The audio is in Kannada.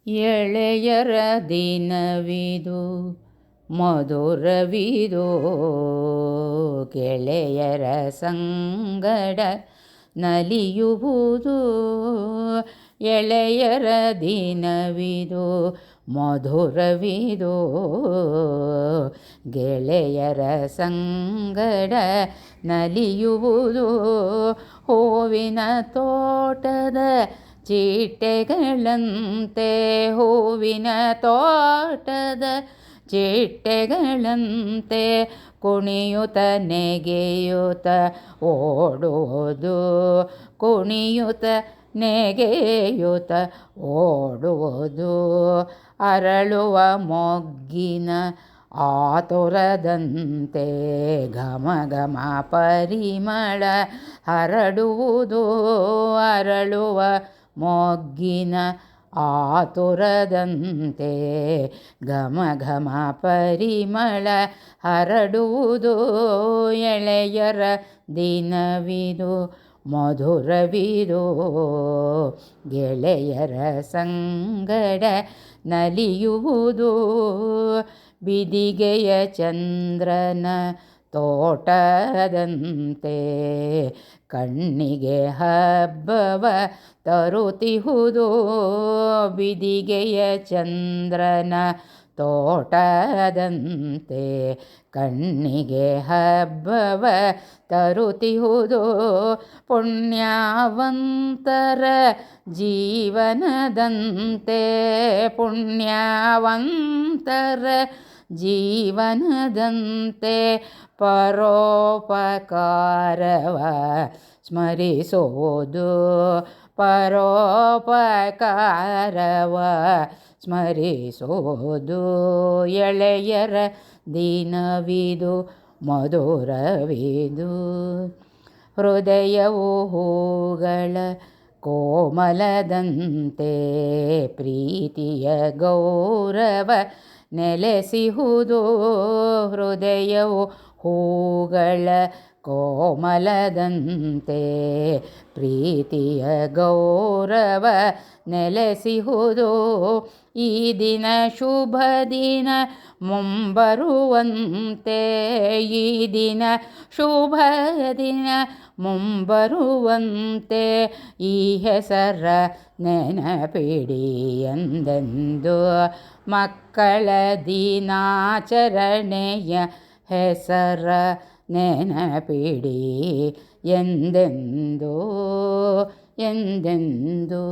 ಎಳೆಯರ ದಿನವಿದು ಮಧುರವಿದು, ಗೆಳೆಯರ ಸಂಗಡ ನಲಿಯುವುದು. ಎಳೆಯರ ದಿನವಿದು ಮಧುರವಿದು, ಗೆಳೆಯರ ಸಂಗಡ ನಲಿಯುವುದು. ಹೂವಿನ ತೋಟದ ಚಿಟ್ಟೆಗಳಂತೆ, ಹೂವಿನ ತೋಟದ ಚಿಟ್ಟೆಗಳಂತೆ ಕುಣಿಯುತ್ತ ನೆಗೆಯುತ್ತ ಓಡುವುದು, ಕುಣಿಯುತ್ತ ನೆಗೆಯುತ್ತ ಓಡುವುದು. ಅರಳುವ ಮೊಗ್ಗಿನ ಆತುರದಂತೆ ಘಮ ಘಮ ಪರಿಮಳ ಹರಡುವುದು. ಅರಳುವ ಮೊಗ್ಗಿನ ಆತುರದಂತೆ ಘಮ ಘಮ ಪರಿಮಳ ಹರಡುವುದು. ಎಳೆಯರ ದಿನವಿದು ಮಧುರವಿದು, ಗೆಳೆಯರ ಸಂಗಡ ನಲಿಯುವುದು. ಬಿದಿಗೆಯ ಚಂದ್ರನ ತೋಟದಂತೆ ಕಣ್ಣಿಗೆ ಹಬ್ಬವ ತರುತ್ತಿಹುದು. ಬಿದಿಗೆಯ ಚಂದ್ರನ ತೋಟದಂತೆ ಕಣ್ಣಿಗೆ ಹಬ್ಬವ ತರುತ್ತಿಹುದು. ಪುಣ್ಯವಂತರ ಜೀವನದಂತೆ, ಪುಣ್ಯವಂತರ ಜೀವನದಂತೆ ಪರೋಪಕಾರವ ಸ್ಮರಿಸೋದು, ಪರೋಪಕಾರವ ಸ್ಮರಿಸೋದು. ಎಳೆಯರ ದಿನವಿದು ಮಧುರವಿದು. ಹೃದಯವು ಹೂಗಳ ಕೋಮಲದಂತೆ ಪ್ರೀತಿಯ ಗೌರವ ನೆಲೆಸಿಹುದು. ಹೃದಯವು ಹೂಗಳ ಕೋಮಲದಂತೆ ಪ್ರೀತಿಯ ಗೌರವ ನೆಲೆಸಿಹುದು. ಈ ದಿನ ಶುಭ ದಿನ ಮುಂಬರುವಂತೆ, ಈ ದಿನ ಶುಭ ದಿನ ಮುಂಬರುವಂತೆ ಈ ಹೆಸರ ನೆನಪಿಡಿ ಎಂದೆಂದು. ಮಕ್ಕಳ ದಿನಾಚರಣೆಯ ಹೆಸರ ನೆನಪಿಡಿ ಎಂದೆಂದು ಎಂದೆಂದು.